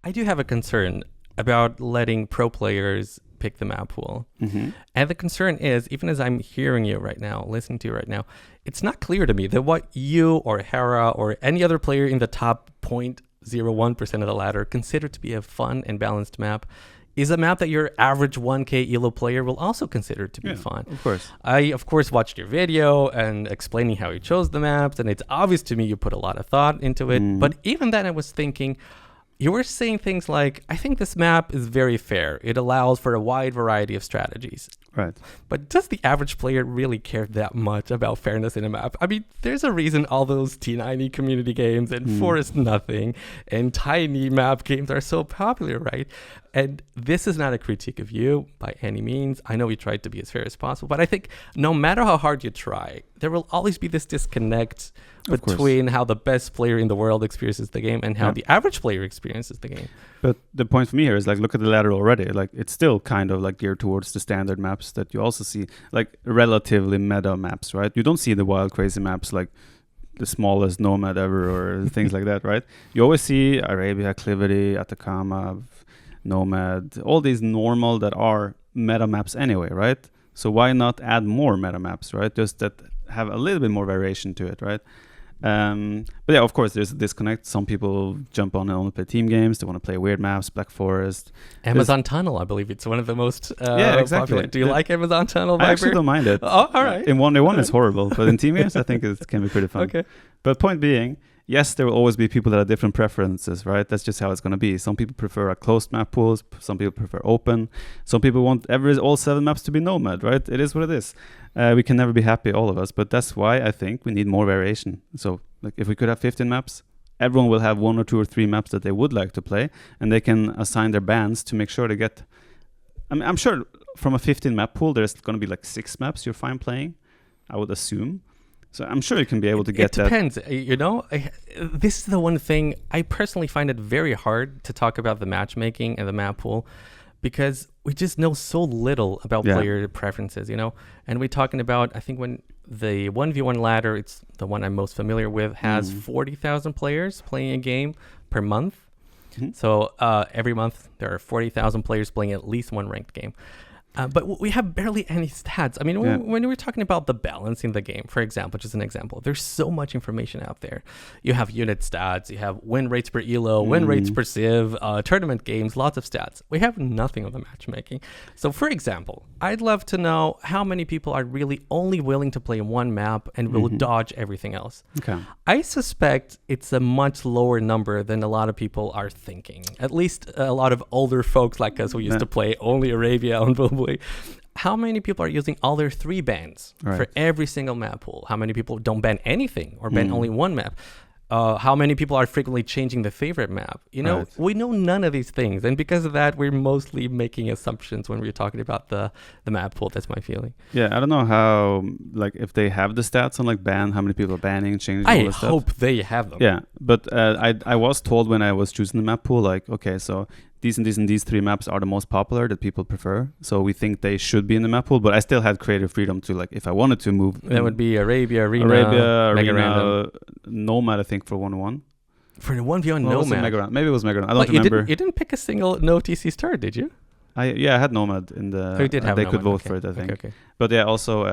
I do have a concern about letting pro players pick the map pool. Mm-hmm. And the concern is, even as I'm hearing you right now, listening to you right now, it's not clear to me that what you or Hera or any other player in the top 0.01% of the ladder consider to be a fun and balanced map is a map that your average 1K ELO player will also consider to be fun. Of course. I, of course, watched your video and explaining how you chose the maps, and it's obvious to me you put a lot of thought into it. But even then I was thinking, you were saying things like, I think this map is very fair. It allows for a wide variety of strategies. Right. But does the average player really care that much about fairness in a map? I mean, there's a reason all those T90 community games and Forest Nothing and tiny map games are so popular, right? And this is not a critique of you by any means. I know you tried to be as fair as possible, but I think no matter how hard you try, there will always be this disconnect between how the best player in the world experiences the game and how the average player experiences the game. But the point for me here is like, look at the ladder already. Like, it's still kind of like geared towards the standard maps that you also see, like relatively meta maps, right? You don't see the wild, crazy maps like the smallest nomad ever or things like that, right? You always see Arabia, Acclivity, Atacama, Nomad, all these normal that are meta maps anyway, right? So why not add more meta maps, right? Just that have a little bit more variation to it, right? But yeah, of course, there's a disconnect. Some people jump on and only play team games. They want to play weird maps, Black Forest. Amazon Tunnel, I believe it's one of the most exactly. popular. Do you like Amazon Tunnel, Viper? I actually don't mind it. Oh, all right. In 1v1 it's horrible, but in team games I think it can be pretty fun. Okay. But point being, yes, there will always be people that have different preferences, right? That's just how it's going to be. Some people prefer a closed map pools. Some people prefer open. Some people want all 7 maps to be nomad, right? It is what it is. We can never be happy, all of us. But that's why I think we need more variation. So like if we could have 15 maps, everyone will have 1 or 2 or 3 maps that they would like to play. And they can assign their bands to make sure they get... I mean, I'm sure from a 15 map pool, there's going to be like 6 maps you're fine playing, I would assume. So I'm sure you can be able to get that. It depends. You know, this is the one thing I personally find it very hard to talk about the matchmaking and the map pool because we just know so little about player preferences, you know? And we're talking about, I think when the 1v1 ladder, it's the one I'm most familiar with, has 40,000 players playing a game per month. So every month there are 40,000 players playing at least one ranked game. But we have barely any stats. I mean, when we're talking about the balance in the game, for example, just an example, there's so much information out there. You have unit stats, you have win rates per elo, win rates per civ, tournament games, lots of stats. We have nothing on the matchmaking. So, for example, I'd love to know how many people are really only willing to play one map and will dodge everything else. Okay. I suspect it's a much lower number than a lot of people are thinking. At least a lot of older folks like us who used to play only Arabia on Bobo. How many people are using all their 3 bans for every single map pool? How many people don't ban anything or ban only one map? How many people are frequently changing the favorite map? You know, we know none of these things. And because of that, we're mostly making assumptions when we're talking about the map pool. That's my feeling. Yeah, I don't know how, like, if they have the stats on, like, ban, how many people are banning, changing all I this stuff. hope they have them. Yeah, but I was told when I was choosing the map pool, like, okay, so these and these and these 3 maps are the most popular that people prefer. So we think they should be in the map pool, but I still had creative freedom to, like, if I wanted to move. That would be Arabia, Arena, Nomad, I think, for 1-1. For the 1v1 Nomad. Maybe it was Mega Round. I don't remember. You didn't pick a single no TC start, did you? I had Nomad in the... Oh, you did have they Nomad. could vote for it, I think. Okay. But yeah, also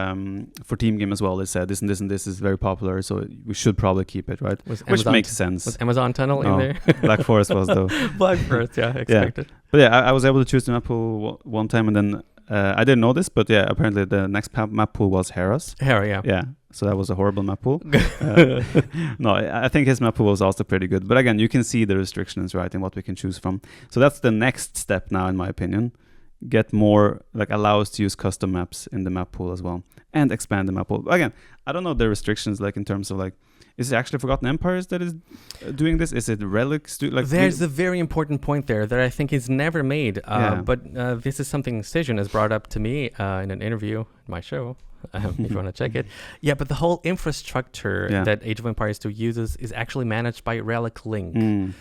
for team game as well, they said this and this and this is very popular, so we should probably keep it, right? Which makes sense. Was Amazon Tunnel in there? Black Forest was, though. Black Forest, expected. Yeah. But yeah, I was able to choose the map pool one time, and then I didn't know this, but yeah, apparently the next map pool was Hera's. Hera, yeah. Yeah, so that was a horrible map pool. No, I think his map pool was also pretty good. But again, you can see the restrictions, right, in what we can choose from. So that's the next step now, in my opinion. Get more, like, allow us to use custom maps in the map pool as well, and expand the map pool. Again, I don't know the restrictions, like, in terms of, like, is it actually Forgotten Empires that is doing this? Is it Relics? There's a very important point there that I think is never made. But this is something Cision has brought up to me in an interview in my show. If you want to check it. Yeah, but the whole infrastructure that Age of Empires 2 uses is actually managed by Relic Link.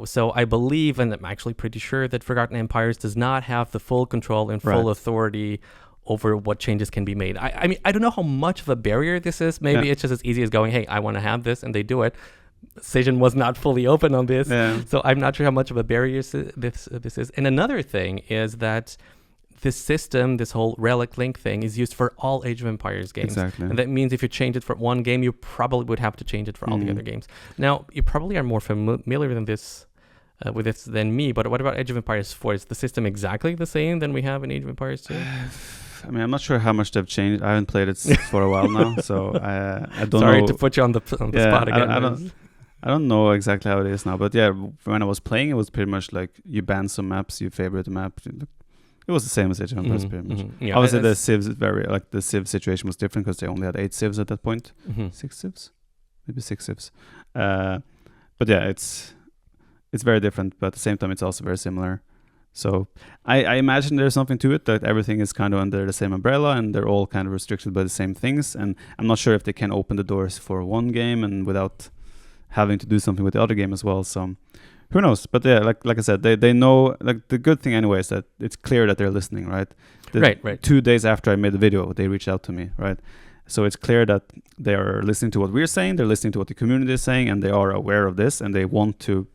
So I believe, and I'm actually pretty sure, that Forgotten Empires does not have the full control and full authority over what changes can be made. I mean, I don't know how much of a barrier this is. Maybe it's just as easy as going, hey, I want to have this, and they do it. Session was not fully open on this. Yeah. So I'm not sure how much of a barrier this is. And another thing is that this system, this whole relic link thing, is used for all Age of Empires games. Exactly. And that means if you change it for one game, you probably would have to change it for all the other games. Now, you probably are more familiar with this than me, but what about Age of Empires 4? Is the system exactly the same than we have in Age of Empires 2? I mean, I'm not sure how much they've changed. I haven't played it for a while now, so I don't know. Sorry to put you on the spot again. I don't know exactly how it is now, but yeah, when I was playing, it was pretty much like you ban some maps, you favorite a map. It was the same as Age of Empires, pretty much. Yeah, obviously, the civs the civ situation was different because they only had 8 civs at that point. 6 civs, maybe 6 civs. But yeah, it's very different, but at the same time, it's also very similar. So I imagine there's something to it, that everything is kind of under the same umbrella and they're all kind of restricted by the same things. And I'm not sure if they can open the doors for one game and without having to do something with the other game as well. So who knows? But yeah, like I said, they know. Like the good thing anyway is that it's clear that they're listening, right? Right. 2 days after I made the video, they reached out to me, right? So it's clear that they are listening to what we're saying, they're listening to what the community is saying, and they are aware of this, and they want to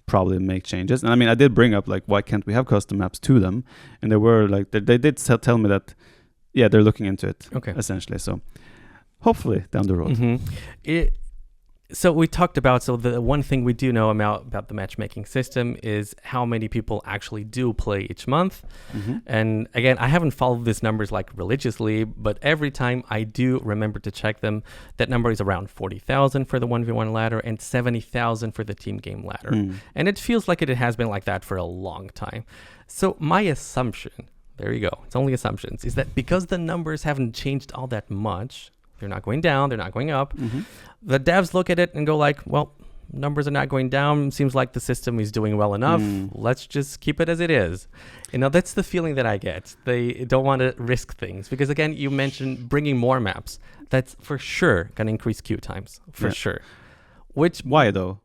probably make changes. And I mean, I did bring up like, why can't we have custom maps to them? And they were like, they did tell me that, yeah, they're looking into it. Okay. Essentially, so hopefully down the road. So we talked about, so the one thing we do know about the matchmaking system is how many people actually do play each month. And again, I haven't followed these numbers like religiously, but every time I do remember to check them, that number is around 40,000 for the 1v1 ladder and 70,000 for the team game ladder. And it feels like it has been like that for a long time. So my assumption, there you go, it's only assumptions, is that because the numbers haven't changed all that much, they're not going down, they're not going up. The devs look at it and go like, well, numbers are not going down. Seems like the system is doing well enough. Let's just keep it as it is. You know, that's the feeling that I get. They don't want to risk things. Because again, you mentioned bringing more maps. That's for sure going to increase queue times. For sure. Why though?